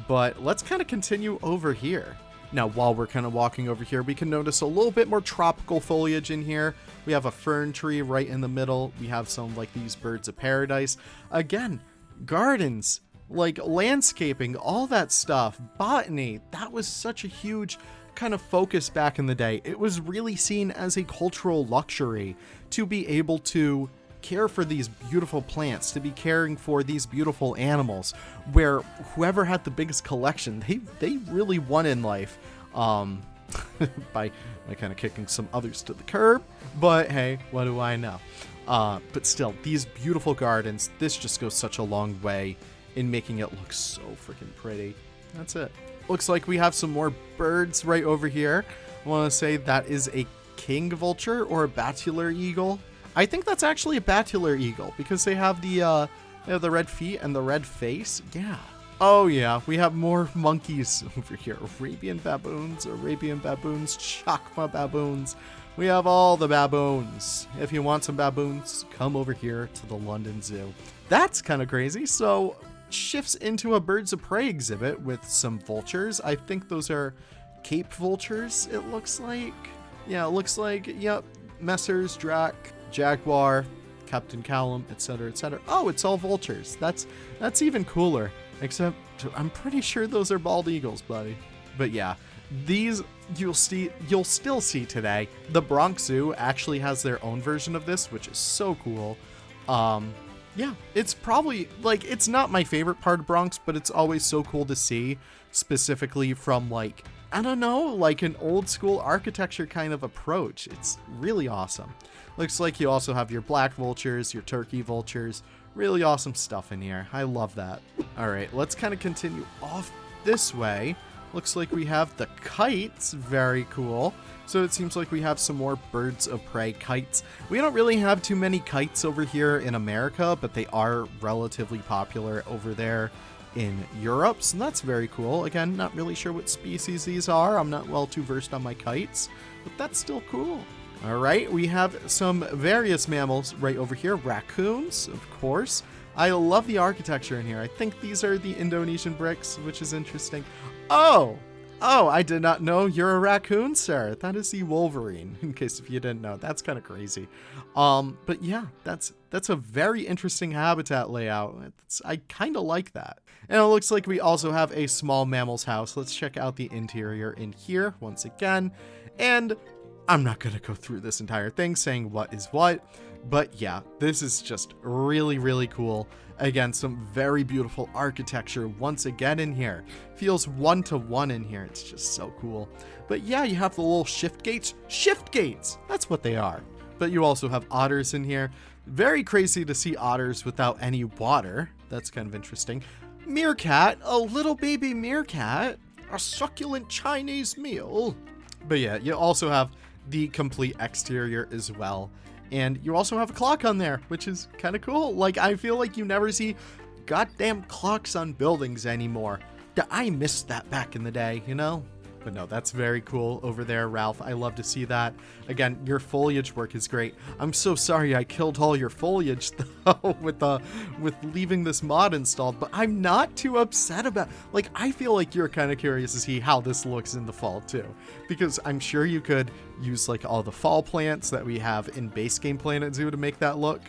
But let's kind of continue over here. Now, while we're kind of walking over here, we can notice a little bit more tropical foliage in here. We have a fern tree right in the middle. We have some like these birds of paradise. Again, gardens, like landscaping, all that stuff, botany. That was such a huge kind of focus back in the day. It was really seen as a cultural luxury to be able to care for these beautiful plants, to be caring for these beautiful animals, where whoever had the biggest collection, they really won in life, by kind of kicking some others to the curb. But hey, what do I know? But still, these beautiful gardens, this just goes such a long way in making it look so freaking pretty. That's it. Looks like we have some more birds right over here. I want to say that is a king vulture or a bateleur eagle. I think that's actually a bateleur eagle because they have the red feet and the red face. Yeah. Oh yeah, we have more monkeys over here. Arabian baboons, Chakma baboons. We have all the baboons. If you want some baboons, come over here to the London Zoo. That's kind of crazy. So shifts into a birds of prey exhibit with some vultures. I think those are Cape vultures, it looks like. Yeah, it looks like, yep, Messrs. Drac, Jaguar, Captain Callum, etc., etc. Oh, it's all vultures. That's even cooler. Except I'm pretty sure those are bald eagles, buddy. But yeah, these you'll still see today. The Bronx Zoo actually has their own version of this, which is so cool. Yeah, it's probably like it's not my favorite part of Bronx, but it's always so cool to see, specifically from like, I don't know, like an old school architecture kind of approach. It's really awesome. Looks like you also have your black vultures, your turkey vultures. Really awesome stuff in here. I love that. All right, let's kind of continue off this way. Looks like we have the kites. Very cool. So it seems like we have some more birds of prey kites. We don't really have too many kites over here in America, but they are relatively popular over there in Europe, so that's very cool. Again, not really sure what species these are. I'm not well too versed on my kites, but that's still cool. All right, we have some various mammals right over here. Raccoons, of course. I love the architecture in here. I think these are the Indonesian bricks, which is interesting. Oh, I did not know you're a raccoon, sir. That is the Wolverine, in case if you didn't know. That's kind of crazy. But yeah, that's a very interesting habitat layout. I kind of like that. And it looks like we also have a small mammal's house. Let's check out the interior in here once again. And I'm not going to go through this entire thing saying what is what, but yeah, this is just really, really cool. Again, some very beautiful architecture once again in here. Feels one-to-one in here. It's just so cool. But yeah, you have the little shift gates. Shift gates! That's what they are. But you also have otters in here. Very crazy to see otters without any water. That's kind of interesting. Meerkat, a little baby meerkat. A succulent Chinese meal. But yeah, you also have the complete exterior as well. And you also have a clock on there, which is kind of cool. Like, I feel like you never see goddamn clocks on buildings anymore. I missed that back in the day, you know? But no, that's very cool over there, Ralph. I love to see that. Again, your foliage work is great. I'm so sorry I killed all your foliage, though, with leaving this mod installed, but I'm not too upset about it. Like, I feel like you're kind of curious to see how this looks in the fall, too. Because I'm sure you could use, like, all the fall plants that we have in base game Planet Zoo to make that look.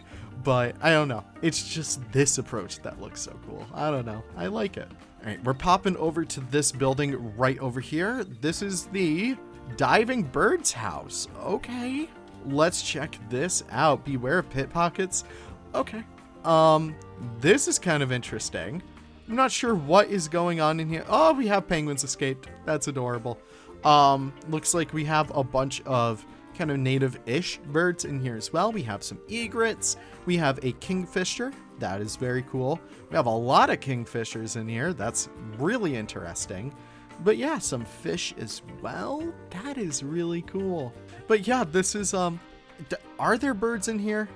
But I don't know. It's just this approach that looks so cool. I don't know. I like it. All right, we're popping over to this building right over here. This is the diving bird's house. Okay, let's check this out. Beware of pit pockets. Okay. This is kind of interesting. I'm not sure what is going on in here. Oh, we have penguins escaped. That's adorable. Looks like we have a bunch of kind of native-ish birds in here as well. We have some egrets. We have a kingfisher. That is very cool. We have a lot of kingfishers in here. That's really interesting. But yeah, some fish as well. That is really cool. But yeah, this is, are there birds in here?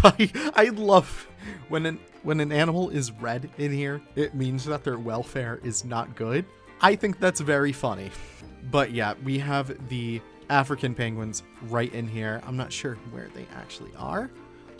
I love when an animal is red in here, it means that their welfare is not good. I think that's very funny. But yeah, we have the African penguins right in here. I'm not sure where they actually are.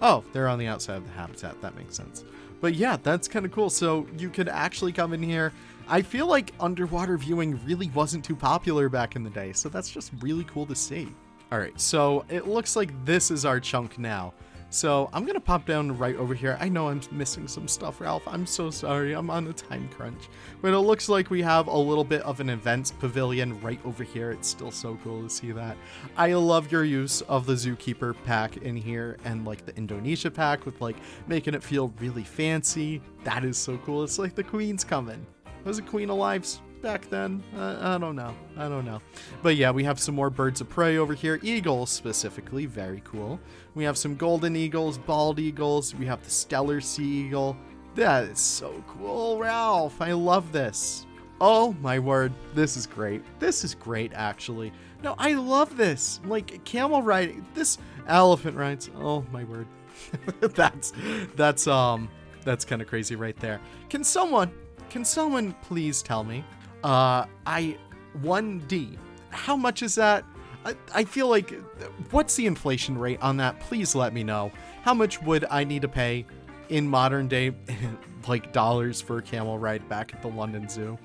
Oh, they're on the outside of the habitat. That makes sense. But yeah, that's kind of cool. So you could actually come in here. I feel like underwater viewing really wasn't too popular back in the day, so that's just really cool to see. All right, so it looks like this is our chunk now. So I'm going to pop down right over here. I know I'm missing some stuff, Ralph. I'm so sorry. I'm on a time crunch. But it looks like we have a little bit of an events pavilion right over here. It's still so cool to see that. I love your use of the Zookeeper pack in here and like the Indonesia pack with like making it feel really fancy. That is so cool. It's like the Queen's coming. Was a queen alive back then? I don't know. I don't know. But yeah, we have some more birds of prey over here. Eagles specifically. Very cool. We have some golden eagles, bald eagles. We have the stellar sea eagle. That is so cool, Ralph. I love this. Oh my word. This is great. This is great, actually. No, I love this. Like camel riding. This elephant rides. Oh my word. that's kind of crazy right there. Can someone please tell me, 1D, how much is that? I feel like, what's the inflation rate on that? Please let me know. How much would I need to pay in modern day, like dollars for a camel ride back at the London Zoo?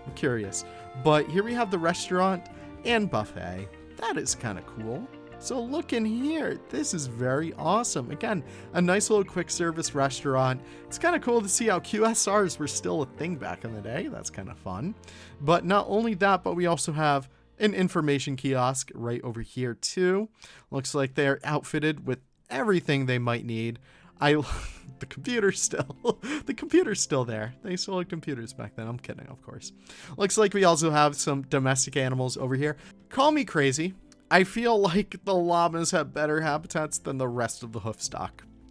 I'm curious. But here we have the restaurant and buffet. That is kind of cool. So look in here. This is very awesome. Again, a nice little quick service restaurant. It's kind of cool to see how QSRs were still a thing back in the day. That's kind of fun. But not only that, but we also have an information kiosk right over here too. Looks like they're outfitted with everything they might need. The computer's still there. They still had computers back then. I'm kidding, of course. Looks like we also have some domestic animals over here. Call me crazy. I feel like the llamas have better habitats than the rest of the Hoofstock.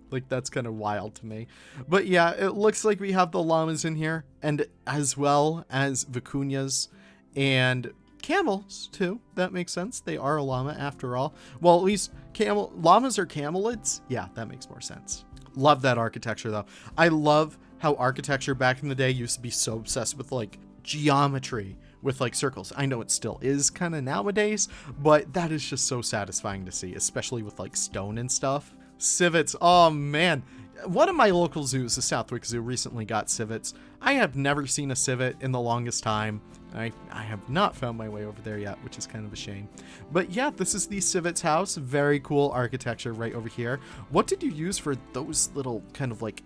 Like, that's kind of wild to me. But yeah, it looks like we have the llamas in here, and as well as vicuñas and camels, too. That makes sense. They are a llama, after all. Well, at least llamas are camelids. Yeah, that makes more sense. Love that architecture, though. I love how architecture back in the day used to be so obsessed with, like, geometry. With like circles. I know it still is kind of nowadays, but that is just so satisfying to see, especially with like stone and stuff. Civets. Oh man. One of my local zoos, the Southwick Zoo, recently got civets. I have never seen a civet in the longest time. I have not found my way over there yet, which is kind of a shame. But yeah, this is the civets house. Very cool architecture right over here. What did you use for those little kind of like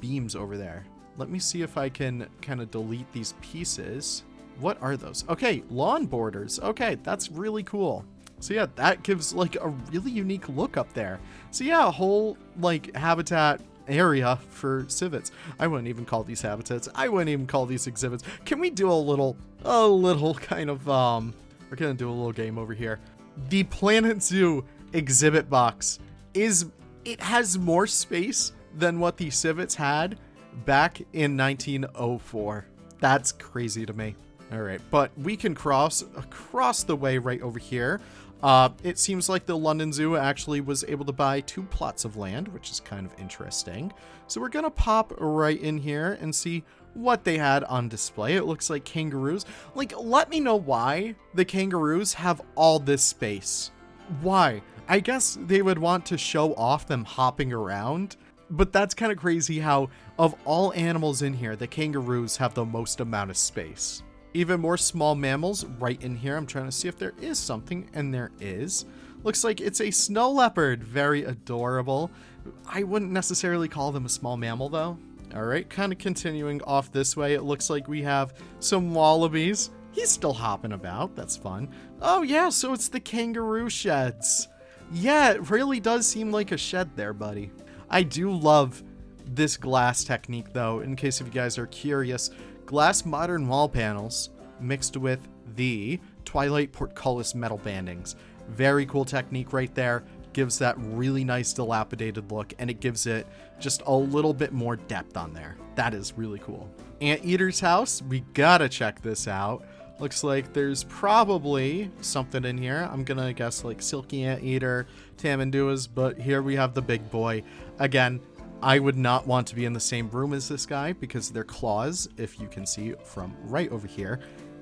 beams over there? Let me see if I can kind of delete these pieces. What are those? Okay, lawn borders. Okay, that's really cool. So yeah, that gives like a really unique look up there. So yeah, a whole like habitat area for civets. I wouldn't even call these habitats. I wouldn't even call these exhibits. Can we do a little kind of, we're gonna do a little game over here. The Planet Zoo exhibit box it has more space than what the civets had back in 1904. That's crazy to me. All right, but we can cross across the way right over here. It seems like the London Zoo actually was able to buy 2 plots of land, which is kind of interesting. So we're going to pop right in here and see what they had on display. It looks like kangaroos. Like, let me know why the kangaroos have all this space. Why? I guess they would want to show off them hopping around. But that's kind of crazy how, of all animals in here, the kangaroos have the most amount of space. Even more small mammals right in here. I'm trying to see if there is something, and there is. Looks like it's a snow leopard. Very adorable. I wouldn't necessarily call them a small mammal, though. All right, kind of continuing off this way. It looks like we have some wallabies. He's still hopping about. That's fun. Oh, yeah, so it's the kangaroo sheds. Yeah, it really does seem like a shed there, buddy. I do love this glass technique, though, in case if you guys are curious. Glass modern wall panels mixed with the Twilight portcullis metal bandings. Very cool technique right there. Gives that really nice dilapidated look, and it gives it just a little bit more depth on there. That is really cool. Anteater's house. We gotta check this out. Looks like there's probably something in here. I'm gonna guess like silky anteater, tamanduas, but here we have the big boy. Again, I would not want to be in the same room as this guy because their claws, if you can see from right over here,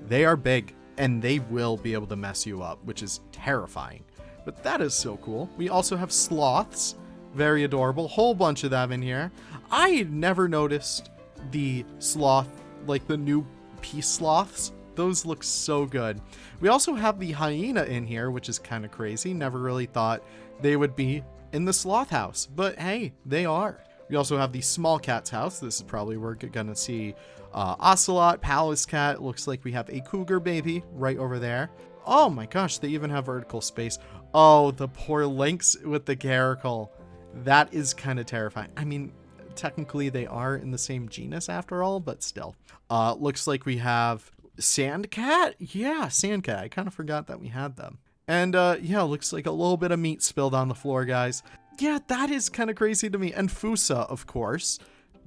they are big. and they will be able to mess you up, which is terrifying. But that is so cool. We also have sloths. Very adorable. Whole bunch of them in here. I never noticed the sloth, like the new peace sloths. Those look so good. We also have the hyena in here, which is kind of crazy. Never really thought they would be in the sloth house, but hey, they are. We also have the small cat's house. This is probably where we're gonna see ocelot, palace cat. Looks like we have a cougar baby right over there. Oh my gosh, they even have vertical space. Oh, the poor lynx with the caracal. That is kind of terrifying. I mean, technically they are in the same genus after all, but still. Looks like we have sand cat. Yeah, sand cat. I kind of forgot that we had them. And yeah, looks like a little bit of meat spilled on the floor, guys. Yeah, that is kind of crazy to me. And Fusa, of course.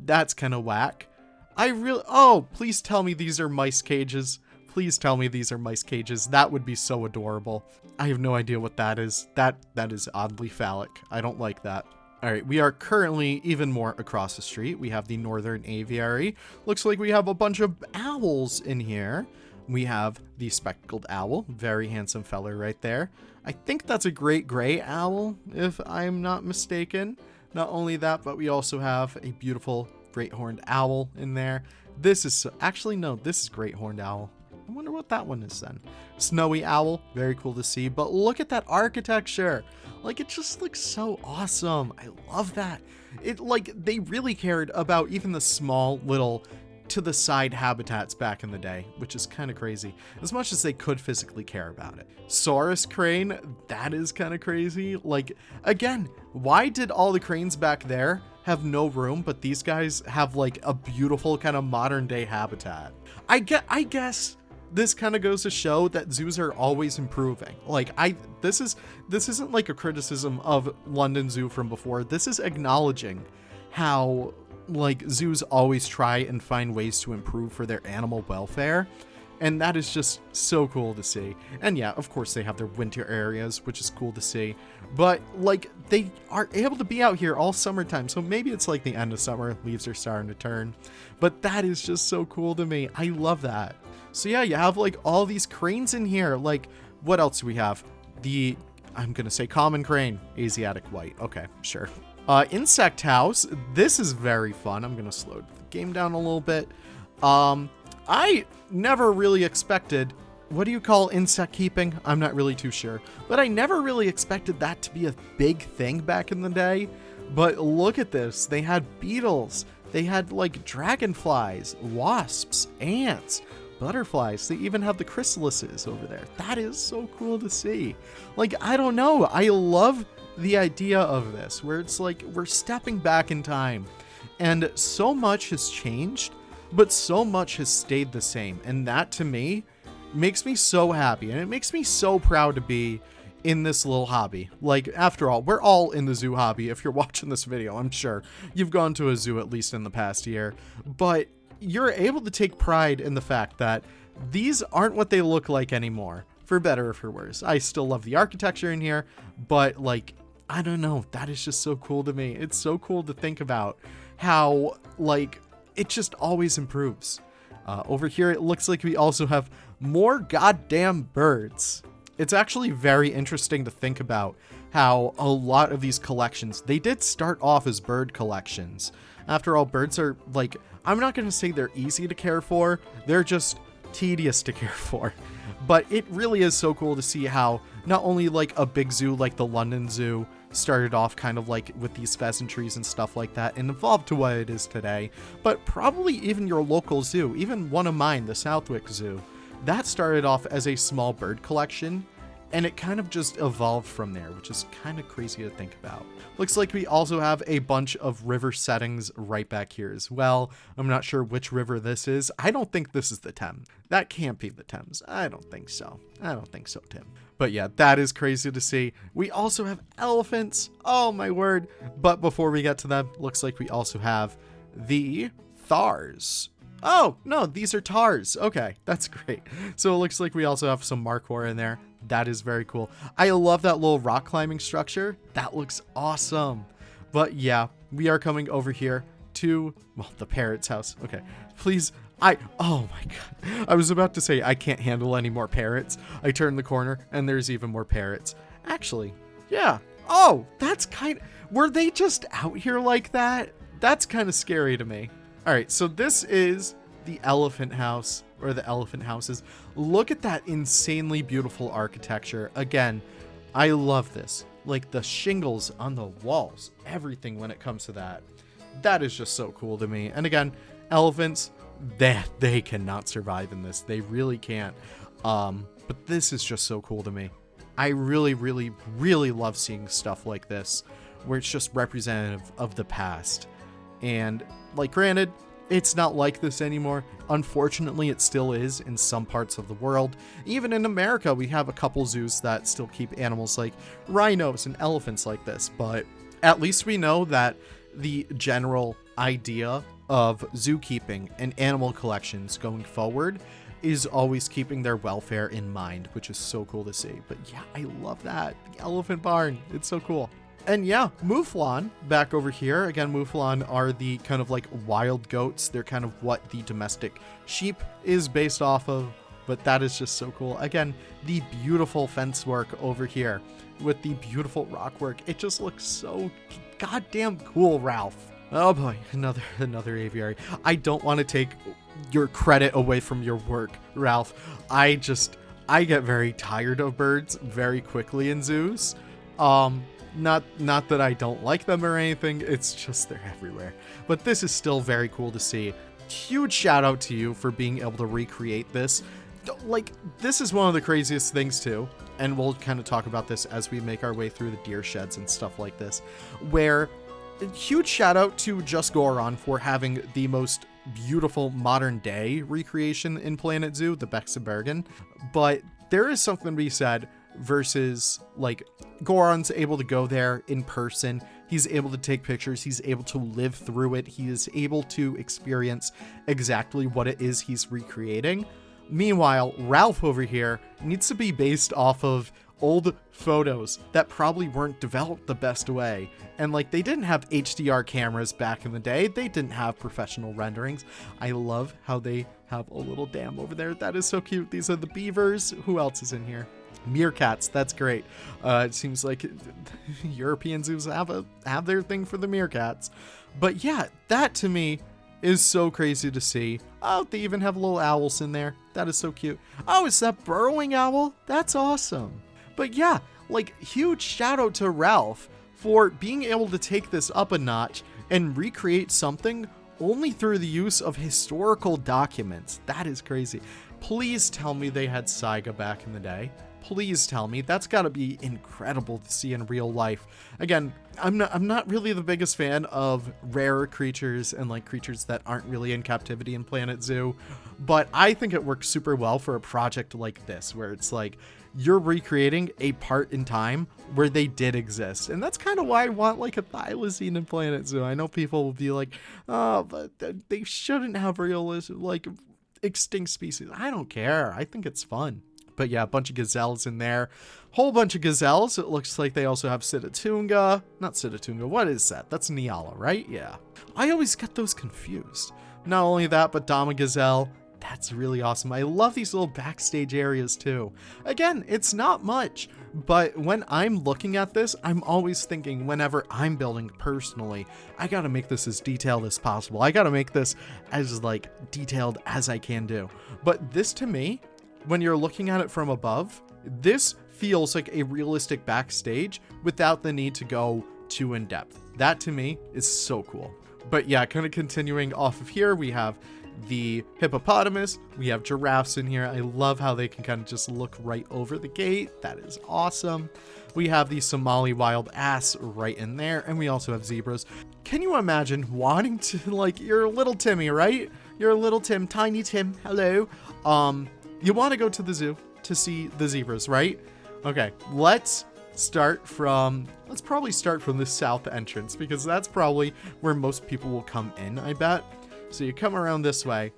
That's kind of whack. Oh, please tell me these are mice cages. Please tell me these are mice cages. That would be so adorable. I have no idea what that is. That is oddly phallic. I don't like that. All right, we are currently even more across the street. We have the northern aviary. Looks like we have a bunch of owls in here. We have the spectacled owl. Very handsome feller right there. I think that's a great gray owl, if I'm not mistaken. Not only that, but we also have a beautiful great horned owl in there. This is actually, no, this is great horned owl. I wonder what that one is then. Snowy owl, very cool to see. But look at that architecture. Like, it just looks so awesome. I love that. It, like, they really cared about even the small little to the side habitats back in the day, which is kind of crazy, as much as they could physically care about it. Saurus crane, that is kind of crazy. Like, again, why did all the cranes back there have no room, but these guys have like a beautiful kind of modern day habitat? I guess this kind of goes to show that zoos are always improving. Like, this isn't like a criticism of London Zoo from before. This is acknowledging how like zoos always try and find ways to improve for their animal welfare. And that is just so cool to see. And yeah, of course they have their winter areas, which is cool to see. But like, they are able to be out here all summertime. So maybe it's like the end of summer, leaves are starting to turn. But that is just so cool to me. I love that. So yeah, you have like all these cranes in here. Like, what else do we have? I'm gonna say common crane, Asiatic white. Okay, sure. Insect house. This is very fun. I'm gonna slow the game down a little bit. I never really expected, what do you call insect keeping? I'm not really too sure, but I never really expected that to be a big thing back in the day. But look at this. They had beetles. They had like dragonflies, wasps, ants, butterflies. They even have the chrysalises over there. That is so cool to see. Like, I don't know. I love the idea of this, where it's like we're stepping back in time and so much has changed, but so much has stayed the same. And that to me makes me so happy, and it makes me so proud to be in this little hobby. Like, after all, we're all in the zoo hobby. If you're watching this video, I'm sure you've gone to a zoo at least in the past year, but you're able to take pride in the fact that these aren't what they look like anymore, for better or for worse. I still love the architecture in here, but like, I don't know, that is just so cool to me. It's so cool to think about how like it just always improves. Over here, it looks like we also have more goddamn birds. It's actually very interesting to think about how a lot of these collections, they did start off as bird collections. After all, birds are like, I'm not going to say they're easy to care for. They're just tedious to care for. But it really is so cool to see how not only like a big zoo like the London Zoo started off kind of like with these pheasantries and stuff like that and evolved to what it is today, but probably even your local zoo, even one of mine, the Southwick Zoo, that started off as a small bird collection, and it kind of just evolved from there, which is kind of crazy to think about. Looks like we also have a bunch of river settings right back here as well. I'm not sure which river this is. I don't think this is the Thames. That can't be the Thames. I don't think so. I don't think so, Tim. But yeah, that is crazy to see. We also have elephants. Oh my word. But before we get to them, looks like we also have the thars. Oh, no, these are tars. Okay, that's great. So it looks like we also have some markhor in there. That is very cool. I love that little rock climbing structure. That looks awesome. But yeah, we are coming over here to, well, the parrot's house. Okay, please, Oh my god. I was about to say I can't handle any more parrots. I turn the corner and there's even more parrots. Actually, yeah. Oh, that's were they just out here like that? That's kind of scary to me. All right, so this is the elephant house, or the elephant houses. Look at that insanely beautiful architecture. Again, I love this. Like the shingles on the walls, everything when it comes to that. That is just so cool to me. And again, elephants, they cannot survive in this. They really can't. But this is just so cool to me. I really, really, really love seeing stuff like this, where it's just representative of the past. And like, granted, it's not like this anymore. Unfortunately, it still is in some parts of the world. Even in America, we have a couple zoos that still keep animals like rhinos and elephants like this. But at least we know that the general idea of zookeeping and animal collections going forward is always keeping their welfare in mind, which is so cool to see. But yeah, I love that. The elephant barn. It's so cool. And yeah, mouflon back over here. Again, mouflon are the kind of like wild goats. They're kind of what the domestic sheep is based off of, but that is just so cool. Again, the beautiful fence work over here with the beautiful rock work. It just looks so goddamn cool, Ralph. Oh boy, another aviary. I don't want to take your credit away from your work, Ralph. I get very tired of birds very quickly in zoos. Not that I don't like them or anything, it's just they're everywhere. But this is still very cool to see. Huge shout out to you for being able to recreate this. Like, this is one of the craziest things too, and we'll kind of talk about this as we make our way through the deer sheds and stuff like this, where huge shout out to Just Goron for having the most beautiful modern day recreation in Planet Zoo, the Bergen. But there is something to be said versus like Goron's able to go there in person. He's able to take pictures. He's able to live through it. He is able to experience exactly what it is he's recreating. Meanwhile, Ralph over here needs to be based off of old photos that probably weren't developed the best way. And like, they didn't have HDR cameras back in the day. They didn't have professional renderings. I love how they have a little dam over there. That is so cute. These are the beavers. Who else is in here? Meerkats. That's great. It seems like European zoos have their thing for the meerkats. But yeah, that to me is so crazy to see. Oh, they even have little owls in there. That is so cute. Oh, is that burrowing owl? That's awesome. But yeah, like, huge shout out to Ralph for being able to take this up a notch and recreate something only through the use of historical documents. That is crazy. Please tell me they had Saiga back in the day. Please tell me. That's got to be incredible to see in real life. Again, I'm not really the biggest fan of rare creatures and like creatures that aren't really in captivity in Planet Zoo, but I think it works super well for a project like this, where it's like you're recreating a part in time where they did exist. And that's kind of why I want like a thylacine in Planet Zoo. I know people will be like, oh, but they shouldn't have realistic, like, extinct species. I don't care. I think it's fun. But yeah, a bunch of gazelles in there. Whole bunch of gazelles. It looks like they also have Sitatunga. Not Sitatunga. What is that? That's Nyala, right? Yeah. I always get those confused. Not only that, but Dama Gazelle. That's really awesome. I love these little backstage areas too. Again, it's not much, but when I'm looking at this, I'm always thinking, whenever I'm building personally, I gotta make this as detailed as possible. I gotta make this as like detailed as I can do. But this to me, when you're looking at it from above, this feels like a realistic backstage without the need to go too in depth. That to me is so cool. But yeah, kind of continuing off of here, we have the hippopotamus, we have giraffes in here. I love how they can kind of just look right over the gate. That is awesome. We have the Somali wild ass right in there, and we also have zebras. Can you imagine wanting to, like, you're little Timmy, right? You're little Tim, tiny Tim, hello. You want to go to the zoo to see the zebras, right? Okay, let's probably start from the south entrance, because that's probably where most people will come in, I bet. So you come around this way,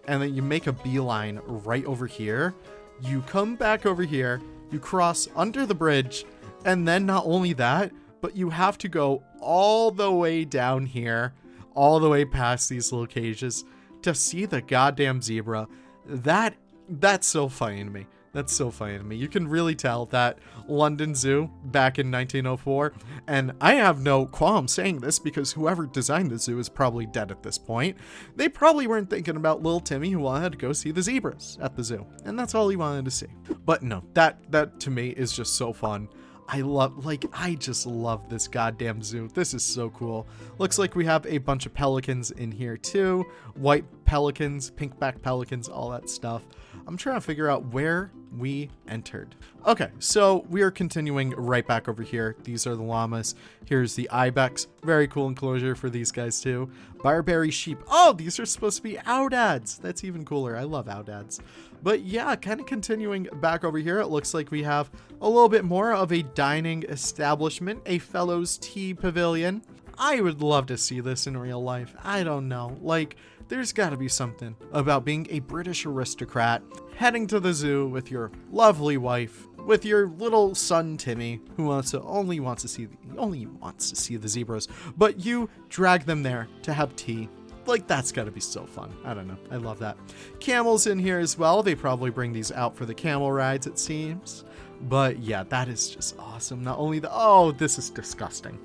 and then you make a beeline right over here. You come back over here, you cross under the bridge, and then not only that, but you have to go all the way down here, all the way past these little cages, to see the goddamn zebra, that's so funny to me. That's so funny to me. You can really tell that London Zoo back in 1904, and I have no qualm saying this because whoever designed the zoo is probably dead at this point. They probably weren't thinking about little Timmy who wanted to go see the zebras at the zoo, and that's all he wanted to see. But no, that to me is just so fun. I just love this goddamn zoo. This is so cool. Looks like we have a bunch of pelicans in here too. White pelicans, pink-backed pelicans, all that stuff. I'm trying to figure out where we entered. Okay, so we are continuing right back over here. These are the llamas. Here's the ibex. Very cool enclosure for these guys too. Barbary sheep. Oh, these are supposed to be oudads. That's even cooler. I love oudads. But yeah, kind of continuing back over here, it looks like we have a little bit more of a dining establishment, a fellows tea pavilion. I would love to see this in real life. I don't know. Like, there's got to be something about being a British aristocrat, heading to the zoo with your lovely wife, with your little son Timmy, who only wants to see the zebras, but you drag them there to have tea. Like, that's got to be so fun. I don't know. I love that. Camels in here as well. They probably bring these out for the camel rides, it seems. But yeah, that is just awesome. Not only this is disgusting.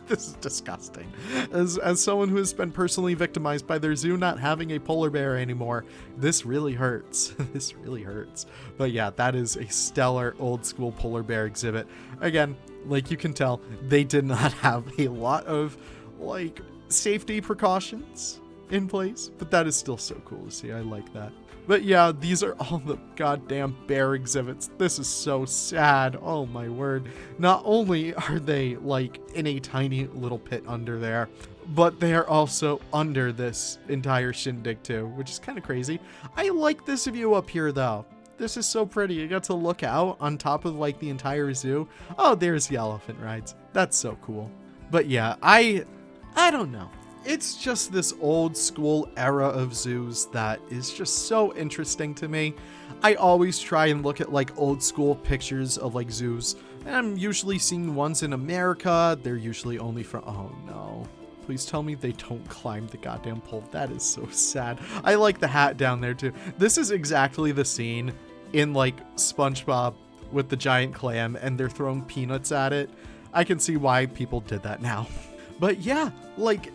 This is disgusting. As someone who has been personally victimized by their zoo not having a polar bear anymore, this really hurts. This really hurts. But yeah, that is a stellar old school polar bear exhibit. Again, like you can tell, they did not have a lot of like safety precautions in place, but that is still so cool to see. I like that. But yeah, these are all the goddamn bear exhibits. This is so sad. Oh my word. Not only are they like in a tiny little pit under there, but they are also under this entire shindig too, which is kind of crazy. I like this view up here though. This is so pretty. You got to look out on top of like the entire zoo. Oh, there's the elephant rides. That's so cool. But yeah, I don't know. It's just this old school era of zoos that is just so interesting to me. I always try and look at like old school pictures of like zoos, and I'm usually seeing ones in America. They're usually only from, oh no. Please tell me they don't climb the goddamn pole. That is so sad. I like the hat down there too. This is exactly the scene in like SpongeBob with the giant clam and they're throwing peanuts at it. I can see why people did that now. But yeah, like,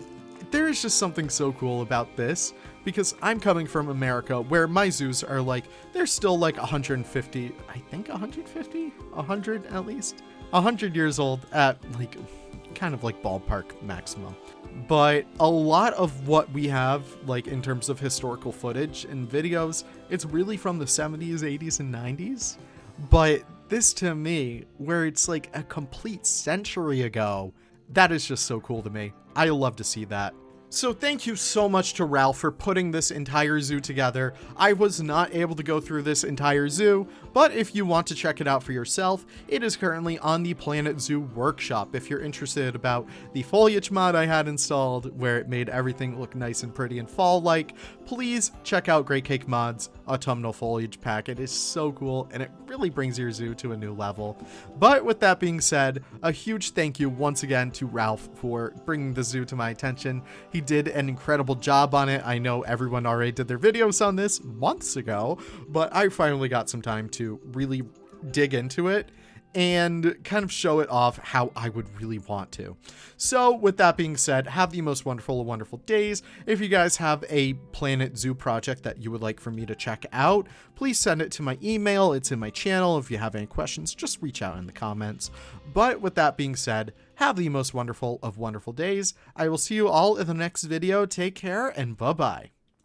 there is just something so cool about this because I'm coming from America where my zoos are like, they're still like 150, I think 150, 100 at least, 100 years old at like kind of like ballpark maximum. But a lot of what we have like in terms of historical footage and videos, it's really from the 70s, 80s, and 90s. But this to me, where it's like a complete century ago, that is just so cool to me. I love to see that. So thank you so much to Ralph for putting this entire zoo together. I was not able to go through this entire zoo, but if you want to check it out for yourself, it is currently on the Planet Zoo workshop. If you're interested about the foliage mod I had installed, where it made everything look nice and pretty and fall-like, please check out Great Cake Mod's autumnal foliage pack. It is so cool, and it really brings your zoo to a new level. But with that being said, a huge thank you once again to Ralph for bringing the zoo to my attention. He did an incredible job on it. I know everyone already did their videos on this months ago, but I finally got some time to really dig into it and kind of show it off how I would really want to. So with that being said, have the most wonderful, wonderful days. If you guys have a Planet Zoo project that you would like for me to check out, please send it to my email. It's in my channel. If you have any questions, just reach out in the comments. But with that being said, have the most wonderful of wonderful days. I will see you all in the next video. Take care and bye-bye.